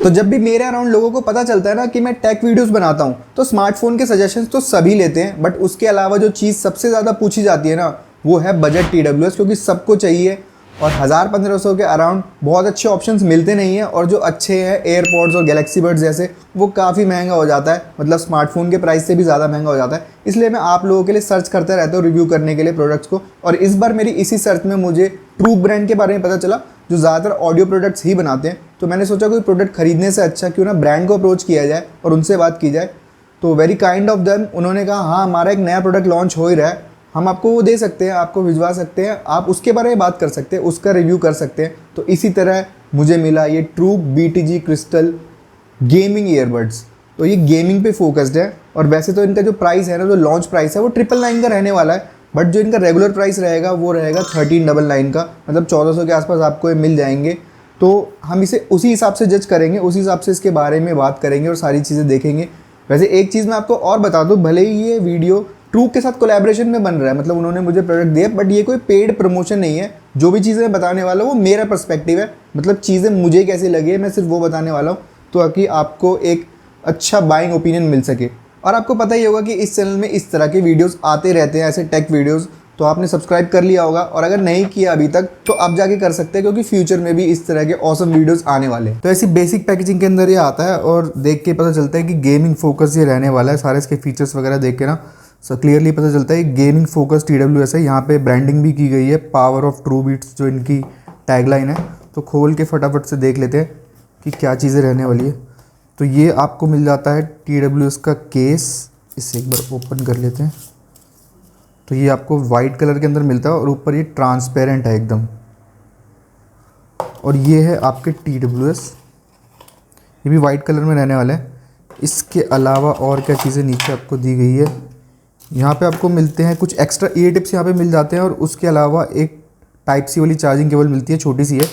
तो जब भी मेरे अराउंड लोगों को पता चलता है ना कि मैं टेक वीडियोस बनाता हूँ, तो स्मार्टफोन के सजेशंस तो सभी लेते हैं, बट उसके अलावा जो चीज़ सबसे ज़्यादा पूछी जाती है ना, वो है बजट TWS, क्योंकि सबको चाहिए और 1000-1500 के अराउंड बहुत अच्छे ऑप्शंस मिलते नहीं हैं। और जो अच्छे हैं एयरपॉड्स और गैलेक्सी बड्स जैसे, वो काफ़ी महंगा हो जाता है, मतलब स्मार्टफोन के प्राइस से भी ज़्यादा महंगा हो जाता है। इसलिए मैं आप लोगों के लिए सर्च करते रहता हूँ रिव्यू करने के लिए प्रोडक्ट्स को। और इस बार मेरी इसी सर्च में मुझे ट्रूक ब्रांड के बारे में पता चला, जो ज़्यादातर ऑडियो प्रोडक्ट्स ही बनाते हैं। तो मैंने सोचा कोई प्रोडक्ट खरीदने से अच्छा क्यों ना ब्रांड को अप्रोच किया जाए और उनसे बात की जाए। तो वेरी काइंड ऑफ देम, उन्होंने कहा हाँ हमारा एक नया प्रोडक्ट लॉन्च हो ही रहा है, हम आपको वो दे सकते हैं, आपको भिजवा सकते हैं, आप उसके बारे में बात कर सकते हैं, उसका रिव्यू कर सकते हैं। तो इसी तरह मुझे मिला ये ट्रूक BTG क्रिस्टल गेमिंग ईयरबड्स। तो ये गेमिंग पे फोकस्ड है, और वैसे तो इनका जो प्राइस है ना, जो लॉन्च प्राइस है वो 999 का रहने वाला है, बट जो इनका रेगुलर प्राइस रहेगा वो रहेगा 1399 का, मतलब 1400 के आसपास आपको ये मिल जाएंगे। तो हम इसे उसी हिसाब से जज करेंगे, उसी हिसाब से इसके बारे में बात करेंगे और सारी चीज़ें देखेंगे। वैसे एक चीज़ मैं आपको और बता दूँ, भले ही ये वीडियो ट्रूक के साथ कोलैबोरेशन में बन रहा है, मतलब उन्होंने मुझे प्रोडक्ट दिया, बट ये कोई पेड प्रमोशन नहीं है। जो भी चीज़ें मैं बताने वाला हूँ वो मेरा पर्सपेक्टिव है, मतलब चीज़ें मुझे कैसी लगी है मैं सिर्फ वो बताने वाला हूँ, तो कि आपको एक अच्छा बाइंग ओपिनियन मिल सके। और आपको पता ही होगा कि इस चैनल में इस तरह के वीडियोस आते रहते हैं, ऐसे टेक वीडियोस, तो आपने सब्सक्राइब कर लिया होगा, और अगर नहीं किया अभी तक तो आप जाके कर सकते हैं, क्योंकि फ्यूचर में भी इस तरह के ऑसम वीडियोस आने वाले हैं। तो ऐसी बेसिक पैकेजिंग के अंदर ये आता है, और देख के पता चलता है कि गेमिंग फोकस ये रहने वाला है। सारे इसके फीचर्स वगैरह देख के ना क्लियरली पता चलता है गेमिंग फोकस TWS है। यहाँ पे ब्रांडिंग भी की गई है, पावर ऑफ ट्रू बीट्स जो इनकी टैगलाइन है। तो खोल के फटाफट से देख लेते हैं कि क्या चीज़ें रहने वाली है। तो ये आपको मिल जाता है TWS का केस, इसे एक बार ओपन कर लेते हैं। तो ये आपको वाइट कलर के अंदर मिलता है, और ऊपर ये ट्रांसपेरेंट है एकदम। और ये है आपके TWS, ये भी वाइट कलर में रहने वाला है। इसके अलावा और क्या चीज़ें नीचे आपको दी गई है, यहाँ पे आपको मिलते हैं कुछ एक्स्ट्रा ईयर टिप्स यहाँ पे मिल जाते हैं, और उसके अलावा एक टाइप सी वाली चार्जिंग केबल मिलती है, छोटी सी है,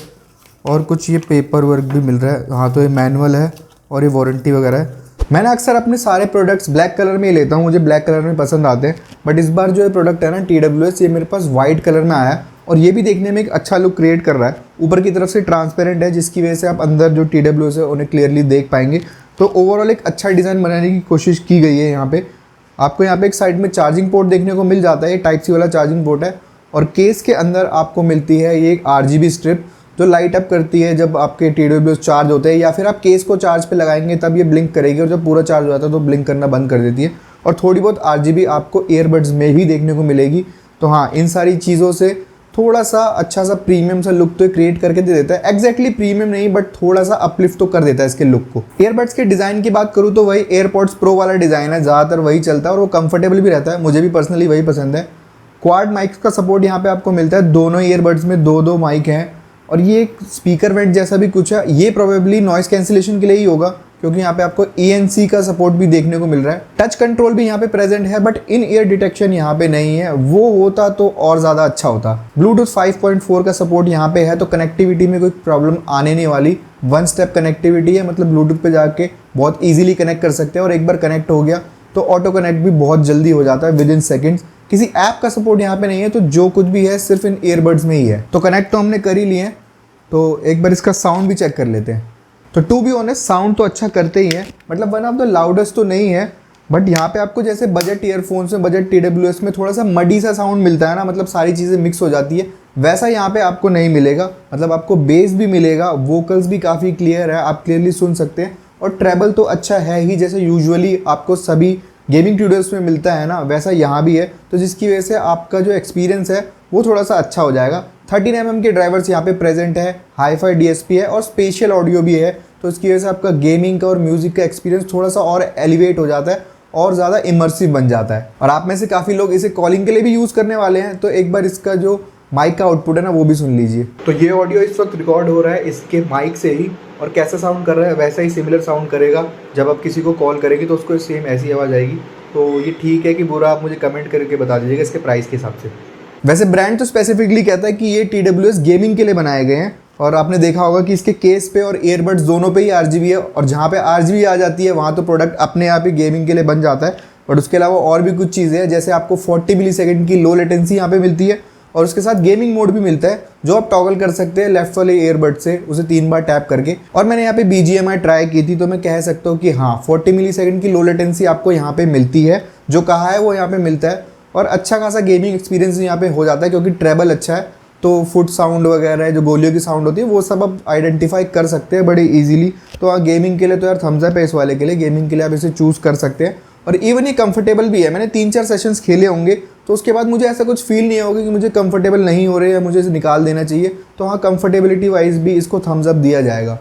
और कुछ ये पेपर वर्क भी मिल रहा है। हाँ, तो ये मैनुअल है और ये वारंटी वगैरह है। मैंने अक्सर अपने सारे प्रोडक्ट्स ब्लैक कलर में ही लेता हूँ, मुझे ब्लैक कलर में पसंद आते हैं, बट इस बार जो ये प्रोडक्ट है ना TWS, ये मेरे पास वाइट कलर में आया है, और ये भी देखने में एक अच्छा लुक क्रिएट कर रहा है। ऊपर की तरफ से ट्रांसपेरेंट है, जिसकी वजह से आप अंदर जो TWS है उन्हें क्लियरली देख पाएंगे। तो ओवरऑल एक अच्छा डिज़ाइन बनाने की कोशिश की गई है। यहाँ पे आपको यहाँ पे एक साइड में चार्जिंग पोर्ट देखने को मिल जाता है, ये टाइप सी वाला चार्जिंग पोर्ट है, और केस के अंदर आपको मिलती है ये एक RGB स्ट्रिप, जो लाइट अप करती है जब आपके TWS चार्ज होते हैं, या फिर आप केस को चार्ज पे लगाएंगे तब ये ब्लिंक करेगी, और जब पूरा चार्ज हो जाता है तो ब्लिंक करना बंद कर देती है। और थोड़ी बहुत RGB आपको ईयरबड्स में भी देखने को मिलेगी। तो हाँ, इन सारी चीज़ों से थोड़ा सा अच्छा सा प्रीमियम सा लुक तो क्रिएट करके दे देता है। एग्जैक्टली प्रीमियम नहीं, बट थोड़ा सा अपलिफ्ट तो कर देता है इसके लुक को। ईयरबड्स के डिज़ाइन की बात करूँ तो वही एयरपॉड्स प्रो वाला डिज़ाइन है, ज़्यादातर वही चलता है, और वो कंफर्टेबल भी रहता है, मुझे भी पर्सनली वही पसंद है। क्वाड माइक्स का सपोर्ट यहाँ पे आपको मिलता है, दोनों ईयरबड्स में दो माइक हैं, और ये एक स्पीकर वेंट जैसा भी कुछ है। ये प्रोबेबली नॉइस कैंसिलेशन के लिए ही होगा, क्योंकि यहाँ पे आपको ENC का सपोर्ट भी देखने को मिल रहा है। टच कंट्रोल भी यहाँ पे प्रेजेंट है, बट इन ईयर डिटेक्शन यहाँ पे नहीं है, वो होता तो और ज़्यादा अच्छा होता। ब्लूटूथ 5.4 का सपोर्ट यहाँ पे है, तो कनेक्टिविटी में कोई प्रॉब्लम आने नहीं वाली। 1 स्टेप कनेक्टिविटी है, मतलब ब्लूटूथ पे जाके बहुत ईजिली कनेक्ट कर सकते हैं, और एक बार कनेक्ट हो गया तो ऑटो कनेक्ट भी बहुत जल्दी हो जाता है, विद इन सेकेंड्स। किसी ऐप का सपोर्ट यहाँ पे नहीं है, तो जो कुछ भी है सिर्फ इन ईयरबड्स में ही है। तो कनेक्ट तो हमने कर ही लिए हैं, तो एक बार इसका साउंड भी चेक कर लेते हैं। तो टू बी ऑनेस्ट साउंड तो अच्छा करते ही हैं, मतलब वन ऑफ द लाउडेस्ट तो नहीं है, बट यहाँ पे आपको जैसे बजट ईयरफोन्स में, बजट TWS में थोड़ा सा मडी सा साउंड मिलता है ना, मतलब सारी चीज़ें मिक्स हो जाती है, वैसा यहाँ पे आपको नहीं मिलेगा। मतलब आपको बेस भी मिलेगा, वोकल्स भी काफ़ी क्लियर है, आप क्लियरली सुन सकते हैं, और ट्रेबल तो अच्छा है ही, जैसे यूजुअली आपको सभी गेमिंग ट्यूटर्स में मिलता है ना, वैसा यहाँ भी है। तो जिसकी वजह से आपका जो एक्सपीरियंस है वो थोड़ा सा अच्छा हो जाएगा। 13mm के ड्राइवर्स यहाँ पे प्रेजेंट है, हाई-फाई DSP है, और स्पेशल ऑडियो भी है, तो इसकी वजह से आपका गेमिंग का और म्यूज़िक का एक्सपीरियंस थोड़ा सा और एलिवेट हो जाता है, और ज़्यादा इमर्सिव बन जाता है। और आप में से काफ़ी लोग इसे कॉलिंग के लिए भी यूज़ करने वाले हैं, तो एक बार इसका जो माइक का आउटपुट है ना वो भी सुन लीजिए। तो ये ऑडियो इस वक्त रिकॉर्ड हो रहा है इसके माइक से ही, और कैसा साउंड कर रहा है वैसा ही सिमिलर साउंड करेगा। जब आप किसी को कॉल करेंगे तो उसको सेम ऐसी आवाज़ आएगी। तो ये ठीक है कि बुरा, आप मुझे कमेंट करके बता दीजिएगा इसके प्राइस के हिसाब से। वैसे ब्रांड तो स्पेसिफिकली कहता है कि ये TWS गेमिंग के लिए बनाए गए हैं, और आपने देखा होगा कि इसके केस पे और ईयरबड्स दोनों पे ही RGB है, और जहाँ पे RGB आ जाती है वहाँ तो प्रोडक्ट अपने आप ही गेमिंग के लिए बन जाता है। बट उसके अलावा और भी कुछ चीज़ें हैं, जैसे आपको 40 मिलीसेकंड की लो लेटेंसी यहाँ पे मिलती है, और उसके साथ गेमिंग मोड भी मिलता है जो आप टॉगल कर सकते हैं लेफ्ट वाले ईयरबड से, उसे 3 बार टैप करके। और मैंने यहाँ पे BGMI ट्राई की थी तो मैं कह सकता हूँ कि हाँ 40 मिलीसेकंड की लो लेटेंसी आपको यहाँ पे मिलती है, जो कहा है वो यहाँ पे मिलता है। और अच्छा खासा गेमिंग एक्सपीरियंस यहाँ पे हो जाता है क्योंकि ट्रेबल अच्छा है, तो फुट साउंड वगैरह जो गोलियों की साउंड होती है वो सब आप आइडेंटिफाई कर सकते हैं बड़े इजीली। तो हाँ गेमिंग के लिए तो यार थम्स अप है इस वाले के लिए, गेमिंग के लिए आप इसे चूज़ कर सकते हैं। और इवन ये कंफर्टेबल भी है, मैंने 3-4 सेशंस खेले होंगे तो उसके बाद मुझे ऐसा कुछ फील नहीं होगा कि मुझे कंफर्टेबल नहीं हो रहे या मुझे इसे निकाल देना चाहिए। तो हाँ कंफर्टेबिलिटी वाइज भी इसको थम्स अप दिया जाएगा।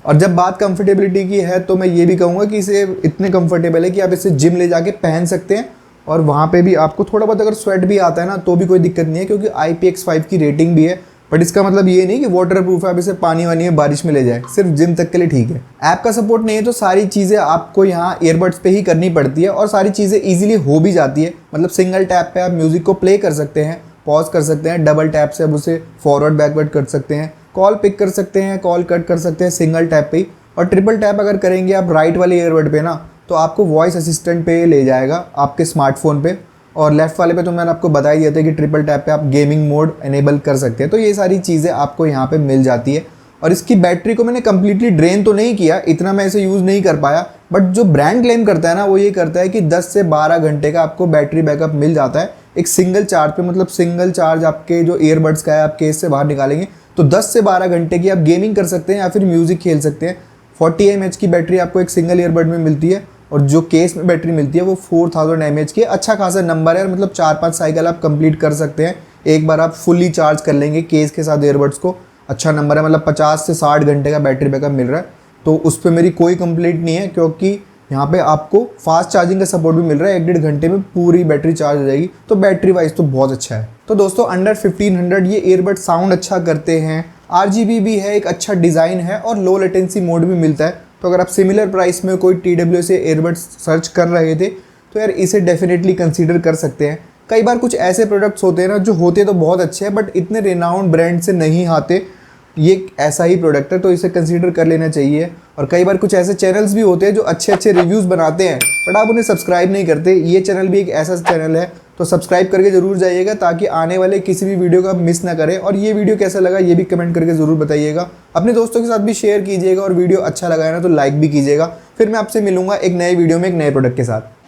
और जब बात कंफर्टेबिलिटी की है तो मैं ये भी कहूँगा कि इसे इतने कंफर्टेबल है कि आप इसे जिम ले जाके पहन सकते हैं और वहाँ पे भी आपको थोड़ा बहुत अगर स्वेट भी आता है ना तो भी कोई दिक्कत नहीं है क्योंकि IPX5 की रेटिंग भी है। बट इसका मतलब ये नहीं कि वाटर प्रूफ है, आप इसे पानी वानी में बारिश में ले जाए, सिर्फ जिम तक के लिए ठीक है। ऐप का सपोर्ट नहीं है तो सारी चीज़ें आपको यहाँ ईयरबड्स पे ही करनी पड़ती है और सारी चीज़ें ईजिली हो भी जाती है। मतलब सिंगल टैप पे आप म्यूज़िक को प्ले कर सकते हैं, पॉज कर सकते हैं, डबल टैप से आप उसे फॉरवर्ड बैकवर्ड कर सकते हैं, कॉल पिक कर सकते हैं, कॉल कट कर सकते हैं सिंगल टैप पे ही। और ट्रिपल टैप अगर करेंगे आप राइट वाले ईयरबड पे ना तो आपको वॉइस असिस्टेंट पे ले जाएगा आपके स्मार्टफोन पे, और लेफ्ट वाले पे तो मैंने आपको बता ही दिया था कि ट्रिपल टैप पे आप गेमिंग मोड एनेबल कर सकते हैं। तो ये सारी चीज़ें आपको यहाँ पे मिल जाती है। और इसकी बैटरी को मैंने कम्प्लीटली ड्रेन तो नहीं किया, इतना मैं इसे यूज़ नहीं कर पाया, बट जो ब्रांड क्लेम करता है ना वो ये करता है कि 10 से 12 घंटे का आपको बैटरी बैकअप मिल जाता है एक सिंगल चार्ज पे। मतलब सिंगल चार्ज आपके जो ईयरबड्स का है आप केस से बाहर निकालेंगे तो 10 से 12 घंटे की आप गेमिंग कर सकते हैं या फिर म्यूज़िक खेल सकते हैं। 40 mAh की बैटरी आपको एक सिंगल ईयरबड में मिलती है और जो केस में बैटरी मिलती है वो 4000 mAh की। अच्छा खासा नंबर है, मतलब 4-5 साइकिल आप कंप्लीट कर सकते हैं एक बार आप फुल्ली चार्ज कर लेंगे केस के साथ ईयरबड्स को। अच्छा नंबर है, मतलब 50 से 60 घंटे का बैटरी बैकअप मिल रहा है। तो उस पर मेरी कोई कंप्लेंट नहीं है क्योंकि यहाँ पे आपको फास्ट चार्जिंग का सपोर्ट भी मिल रहा है, 1-1.5 घंटे में पूरी बैटरी चार्ज हो जाएगी। तो बैटरी वाइज तो बहुत अच्छा है। तो दोस्तों अंडर 1500 ये ईयरबड साउंड अच्छा करते हैं, RGB भी है, एक अच्छा डिज़ाइन है और लो लेटेंसी मोड भी मिलता है। तो अगर आप सिमिलर प्राइस में कोई TWS से ईयरबड सर्च कर रहे थे तो यार इसे डेफिनेटली कंसीडर कर सकते हैं। कई बार कुछ ऐसे प्रोडक्ट्स होते हैं ना जो होते तो बहुत अच्छे हैं बट इतने रिनाउंड ब्रांड से नहीं आते, ये ऐसा ही प्रोडक्ट है तो इसे कंसीडर कर लेना चाहिए। और कई बार कुछ ऐसे चैनल्स भी होते हैं जो अच्छे अच्छे रिव्यूज़ बनाते हैं बट आप उन्हें सब्सक्राइब नहीं करते। ये चैनल भी एक ऐसा चैनल है तो सब्सक्राइब करके ज़रूर जाइएगा ताकि आने वाले किसी भी वीडियो को आप मिस ना करें। और ये वीडियो कैसा लगा ये भी कमेंट करके ज़रूर बताइएगा, अपने दोस्तों के साथ भी शेयर कीजिएगा और वीडियो अच्छा लगा है ना तो लाइक भी कीजिएगा। फिर मैं आपसे मिलूंगा एक नए वीडियो में एक नए प्रोडक्ट के साथ।